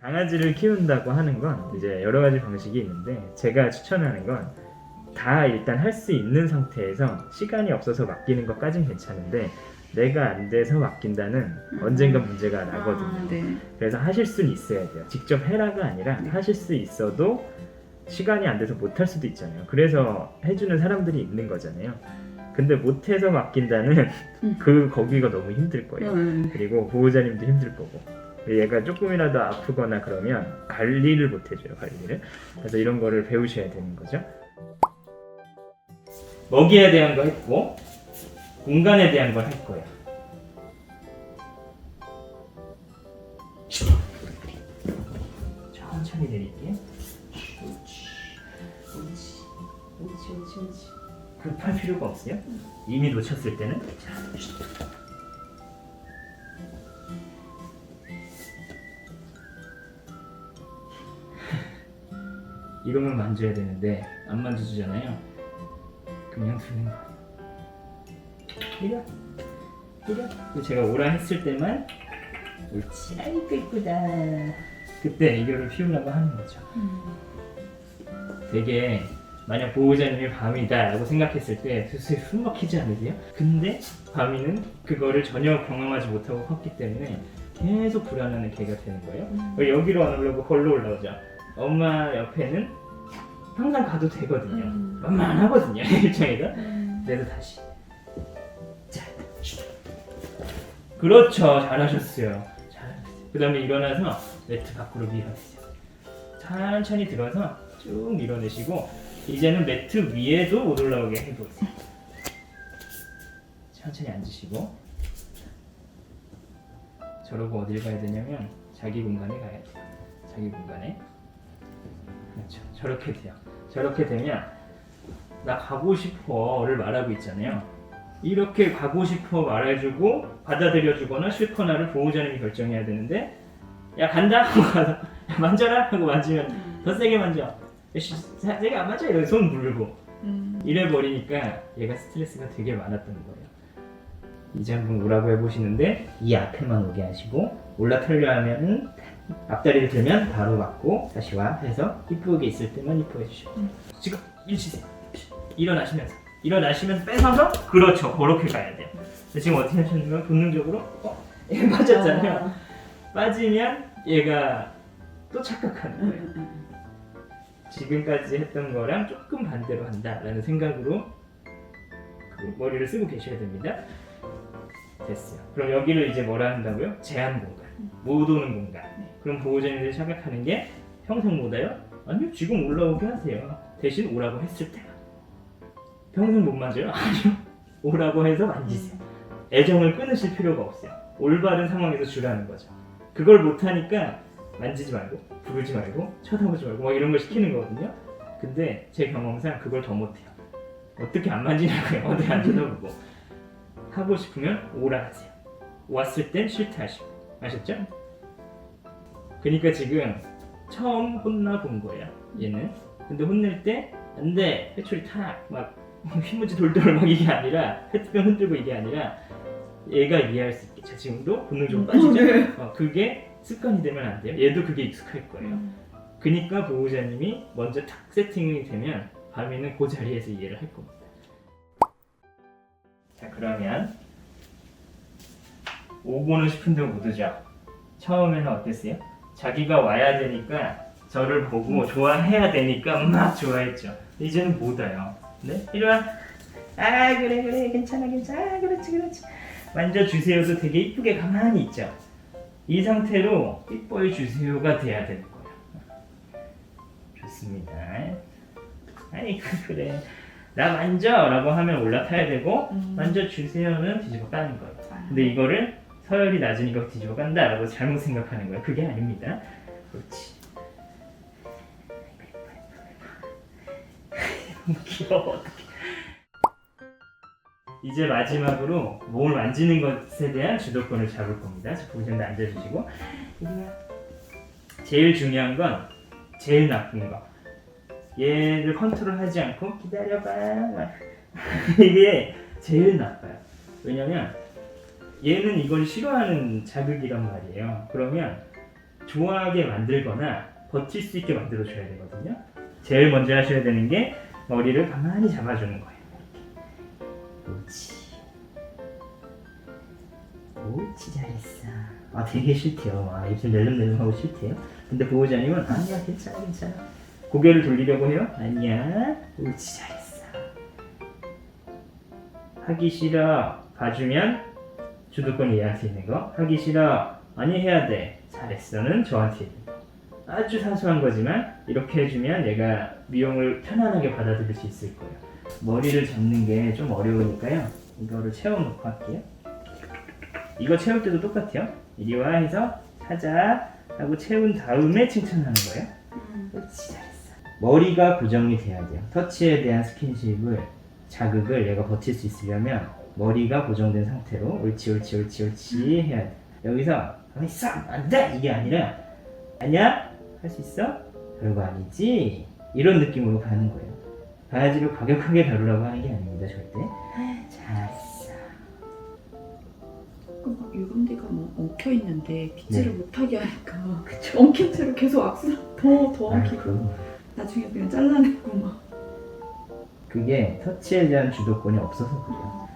강아지를 키운다고 하는 건 이제 여러 가지 방식이 있는데 제가 추천하는 건 다 일단 할 수 있는 상태에서 시간이 없어서 맡기는 것까진 괜찮은데 내가 안 돼서 맡긴다는 언젠가 문제가 나거든요. 네. 그래서 하실 수는 있어야 돼요. 직접 해라가 아니라 네. 하실 수 있어도 시간이 안 돼서 못 할 수도 있잖아요. 그래서 해주는 사람들이 있는 거잖아요. 근데 못해서 맡긴다는 거기가 너무 힘들 거예요. 그리고 보호자님도 힘들 거고 얘가 조금이라도 아프거나 그러면 관리를 못 해줘요. 관리를. 그래서 이런 거를 배우셔야 되는 거죠. 먹이에 대한 거 했고 공간에 대한 걸 할 거예요. 천천히 내릴게요. 옳지. 급할 필요가 없어요. 이미 놓쳤을 때는 자, 이러면 만져야 되는데 안 만져주잖아요. 그냥 두는 거예요. 이려. 그리고 제가 오라 했을 때만 옳지. 아이고 이쁘다. 그때 애교를 피우려고 하는 거죠. 되게 만약 보호자님이 밤이다 라고 생각했을 때 슬슬 숨 막히지 않으세요? 근데 밤이는 그거를 전혀 경험하지 못하고 컸기 때문에 계속 불안한 개가 되는 거예요. 여기로 안 올라오고 걸로 올라오죠. 엄마 옆에는 항상 가도 되거든요. 만만하거든요. 일정이가. 그래서 다시 자, 그렇죠. 잘하셨어요. 그 다음에 일어나서 매트 밖으로 밀어내세요. 천천히 들어서 쭉 밀어내시고 이제는 매트 위에도 못 올라오게 해보세요. 천천히 앉으시고 저러고 어딜 가야 되냐면 자기 공간에 가야 돼요. 자기 공간에. 그렇죠. 저렇게 돼요. 저렇게 되면 나 가고 싶어를 말하고 있잖아요. 이렇게 가고 싶어 말해주고 받아들여주거나 싫거나를 보호자님이 결정해야 되는데 야 간다 하고 가서 야, 만져라 하고 만지면 더 세게 만져. 세게 안 만져 이러고 손 물고 이래버리니까 얘가 스트레스가 되게 많았던 거예요. 이제 한번 오라고 해보시는데 이 앞에만 오게 하시고 올라타려 하면은 앞다리를 들면 바로 맞고 다시 와 해서 이쁘게 있을 때만 이쁘게 해주시고 지금 일치세요. 일어나시면서 뺏어서 그렇죠. 그렇게 가야 돼요. 지금 어떻게 하셨냐면 본능적으로 얘 빠졌잖아요. 빠지면 얘가 또 착각하는 거예요. 지금까지 했던 거랑 조금 반대로 한다라는 생각으로 그 머리를 쓰고 계셔야 됩니다. 됐어요. 그럼 여기를 이제 뭐라 한다고요? 제한 공간, 못 오는 공간. 그럼 보호자님들이 생각하는 게 평생 못 와요? 아니요, 지금 올라오게 하세요. 대신 오라고 했을 때만. 평생 못 만져요? 아니요, 오라고 해서 만지세요. 애정을 끊으실 필요가 없어요. 올바른 상황에서 주라는 거죠. 그걸 못하니까 만지지 말고, 부르지 말고, 쳐다보지 말고 막 이런 걸 시키는 거거든요. 근데 제 경험상 그걸 더 못해요. 어떻게 안 만지냐고요. 어디 안 쳐다보고. 하고 싶으면 오라 하세요. 왔을 땐 싫다 하시고. 아셨죠? 그러니까 지금 처음 혼나본 거예요. 얘는. 근데 혼낼 때 안 돼. 회초리 탁 막 휘무지 돌돌 막 이게 아니라 페트병 흔들고 이게 아니라 얘가 이해할 수 있게. 자, 지금도 본능적으로 빠지죠? 그게 습관이 되면 안 돼요. 얘도 그게 익숙할 거예요. 그러니까 보호자님이 먼저 탁 세팅이 되면 밤에는 그 자리에서 이해를 할 겁니다. 자, 그러면 오고는 싶은데 못 오죠. 처음에는 어땠어요? 자기가 와야 되니까 저를 보고 좋아해야 되니까 막 좋아했죠. 이제는 못 와요. 네? 이리 와. 아 그래 괜찮아 그렇지 만져주세요도 되게 이쁘게 가만히 있죠. 이 상태로 이뻐해 주세요가 돼야 되는 거예요. 좋습니다. 아이고 그래 나 만져 라고 하면 올라타야 되고 만져주세요는 뒤집어 까는 거예요. 근데 이거를 서열이 낮으니까 뒤집어 깐다 라고 잘못 생각하는 거예요. 그게 아닙니다. 그렇지. 너무 귀여워. 어떡해. 이제 마지막으로 몸을 만지는 것에 대한 주도권을 잡을 겁니다. 보호자님들 앉아주시고 제일 중요한 건 제일 나쁜 거. 얘를 컨트롤하지 않고 기다려봐 이게 제일 나빠요. 왜냐면 얘는 이걸 싫어하는 자극이란 말이에요. 그러면 좋아하게 만들거나 버틸 수 있게 만들어줘야 되거든요. 제일 먼저 하셔야 되는 게 머리를 가만히 잡아주는 거예요. 옳지. 옳지, 잘했어. 아, 되게 싫대요. 아, 입술 낼름낼름하고 싫대요. 근데 보호자님은 아니야, 괜찮아, 괜찮아. 고개를 돌리려고 해요. 아니야, 옳지, 잘했어. 하기 싫어. 봐주면 주도권이 얘한테 있는 거. 하기 싫어. 아니, 해야 돼. 잘했어는 저한테 있는 거. 아주 사소한 거지만 이렇게 해주면 얘가 미용을 편안하게 받아들일 수 있을 거예요. 머리를 잡는 게 좀 어려우니까요. 이거를 채워놓고 할게요. 이거 채울 때도 똑같아요. 이리 와 해서 하자 하고 채운 다음에 칭찬하는 거예요. 그렇지, 잘했어. 머리가 고정이 돼야 돼요. 터치에 대한 스킨십을 자극을 얘가 버틸 수 있으려면 머리가 고정된 상태로 옳지 옳지 옳지 옳지 해야 돼. 여기서 가만히 있어 안돼 이게 아니라 아니야 할 수 있어 별거 아니지 이런 느낌으로 가는 거예요. 바가지를 과격하게 다루라고 하는 게 아닙니다 절대. 잘했어. 막 유분기가 막 엉켜 있는데 빗질을 네. 못하게 하니까 엉킨 채로 계속 악수 더 엉키고 아이고, 나중에 그냥 잘라내고 막. 그게 터치에 대한 주도권이 없어서 그래요.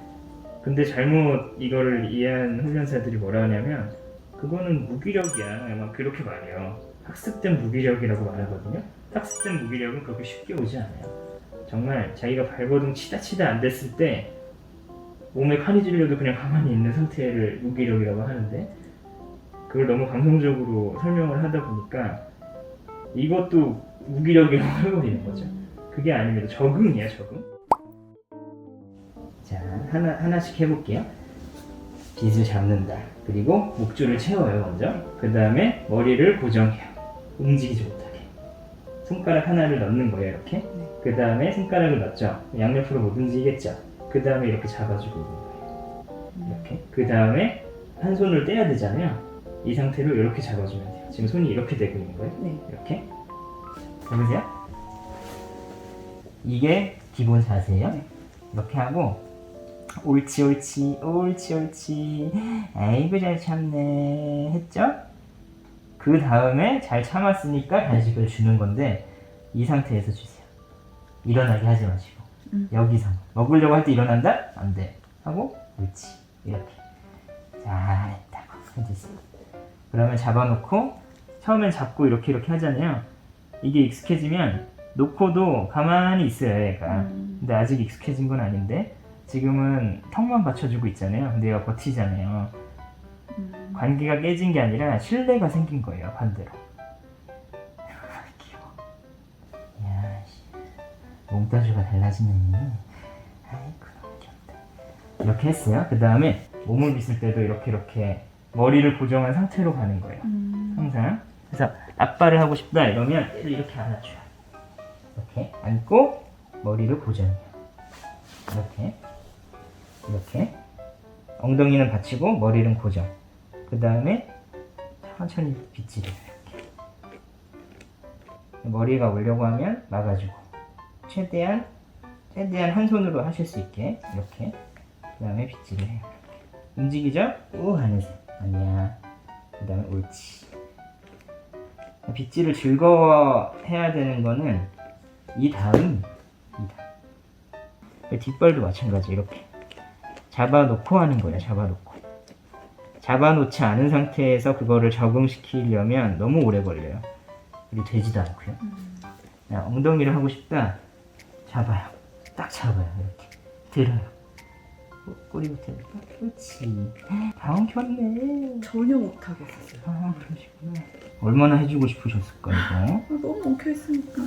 근데 잘못 이거를 이해한 훈련사들이 뭐라 하냐면 그거는 무기력이야 막 그렇게 말해요. 학습된 무기력이라고 말하거든요. 학습된 무기력은 그렇게 쉽게 오지 않아요. 정말 자기가 발버둥 치다 안 됐을 때 몸에 칸이 찔려도 그냥 가만히 있는 상태를 무기력이라고 하는데 그걸 너무 감성적으로 설명을 하다 보니까 이것도 무기력이라고 해버리는 거죠. 그게 아닙니다. 적응이야, 적응. 자, 하나씩 해볼게요. 빗을 잡는다. 그리고 목줄을 채워요, 먼저. 그 다음에 머리를 고정해요. 움직이지 못하게. 손가락 하나를 넣는 거예요, 이렇게. 그 다음에 손가락을 넣죠. 양옆으로 못 움직이겠죠. 그 다음에 이렇게 잡아주고 있는 거예요. 이렇게. 그 다음에 한 손을 떼야 되잖아요. 이 상태로 이렇게 잡아주면 돼요. 지금 손이 이렇게 되고 있는 거예요. 네. 이렇게. 보세요. 이게 기본 자세예요. 네. 이렇게 하고 옳지 옳지 옳지 옳지 아이고 잘 참네 했죠? 그 다음에 잘 참았으니까 간식을 주는 건데 이 상태에서 주세요. 일어나게 하지 마시고 여기서 먹으려고 할 때 일어난다? 안 돼. 하고 옳지 이렇게 잘했다고 해주세요. 그러면 잡아놓고 처음엔 잡고 이렇게 하잖아요. 이게 익숙해지면 놓고도 가만히 있어요 얘가. 근데 아직 익숙해진 건 아닌데 지금은 턱만 받쳐주고 있잖아요. 근데 얘가 버티잖아요. 관계가 깨진 게 아니라 신뢰가 생긴 거예요 반대로. 귀여워. 야, 몽따주가 달라지네. 아이고 너무 귀엽다. 이렇게 했어요. 그 다음에 몸을 빗을 때도 이렇게 머리를 고정한 상태로 가는 거예요. 항상. 그래서 아빠를 하고 싶다 이러면 얘를 이렇게 안아줘요. 이렇게 안고 머리를 고정해요. 이렇게 엉덩이는 받치고 머리는 고정. 그 다음에 천천히 빗질해요. 이렇게 머리가 오려고 하면 막아주고 최대한 한 손으로 하실 수 있게 이렇게. 그 다음에 빗질을 해요. 움직이죠? 우 하면서 아니야. 그 다음에 옳지. 빗질을 즐거워해야 되는 거는 이 다음. 뒷발도 마찬가지. 이렇게 잡아놓고 하는 거예요. 잡아놓지 않은 상태에서 그거를 적응시키려면 너무 오래 걸려요. 그리고 되지도 않고요. 엉덩이를 하고 싶다. 잡아요. 딱 잡아요. 이렇게 들어요. 꼬리부터 이렇게. 그렇지. 다 엉켰네. 전혀 못하겠어요. 아, 그러시구나. 얼마나 해주고 싶으셨을까 이거. 너무 엉켜 있으니까.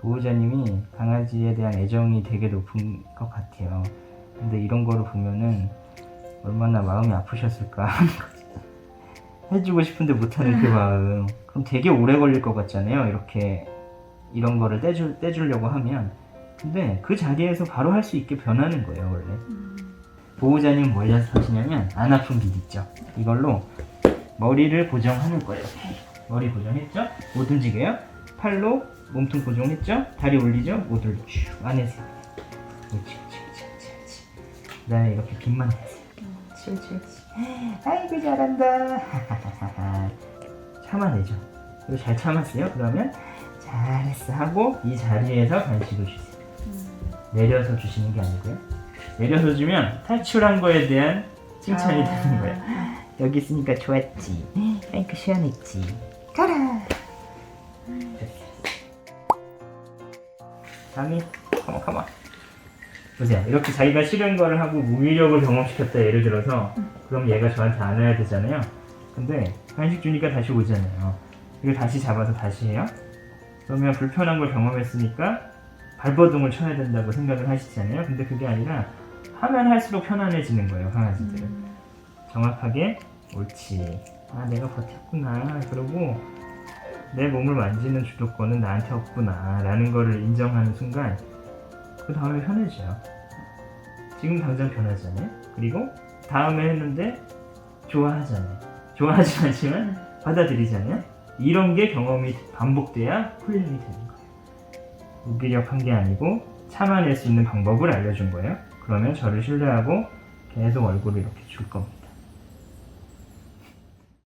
보호자님이 강아지에 대한 애정이 되게 높은 것 같아요. 근데 이런 거를 보면은 얼마나 마음이 아프셨을까 하는 거죠. 해주고 싶은데 못하는 그 마음. 그럼 되게 오래 걸릴 것 같잖아요. 이렇게 이런 거를 떼주려고 하면. 근데 그 자리에서 바로 할 수 있게 변하는 거예요 원래. 보호자님 뭘 연습하시냐면 안 아픈 빗 있죠. 이걸로 머리를 고정하는 거예요. 머리 고정했죠? 못 움직여요. 팔로 몸통 고정했죠? 다리 올리죠? 못 올려. 쭉 안에서. 그렇지. 그 다음에 이렇게 빗만 내세요. 아이고 잘한다. 참아내죠. 그리고 잘 참았어요. 그러면 잘했어 하고 이 자리에서 간식을 주세요. 내려서 주시는 게 아니고요. 내려서 주면 탈출한 거에 대한 칭찬이 되는 거예요. 여기 있으니까 좋았지. 아이고 시원했지. 가라. 다음이 컴온. 보세요. 이렇게 자기가 싫은 거를 하고 무기력을 경험시켰다 예를 들어서 그럼 얘가 저한테 안아야 되잖아요. 근데 간식 주니까 다시 오잖아요. 이걸 다시 잡아서 다시 해요. 그러면 불편한 걸 경험했으니까 발버둥을 쳐야 된다고 생각을 하시잖아요. 근데 그게 아니라 하면 할수록 편안해지는 거예요, 강아지들은. 정확하게 옳지. 아 내가 버텼구나. 그러고 내 몸을 만지는 주도권은 나한테 없구나 라는 거를 인정하는 순간 그 다음에 편해져요. 지금 당장 편하잖아요. 그리고 다음에 했는데 좋아하잖아요. 좋아하지 않지만 받아들이잖아요. 이런 게 경험이 반복돼야 훈련이 되는 거예요. 무기력한 게 아니고 참아낼 수 있는 방법을 알려준 거예요. 그러면 저를 신뢰하고 계속 얼굴을 이렇게 줄 겁니다.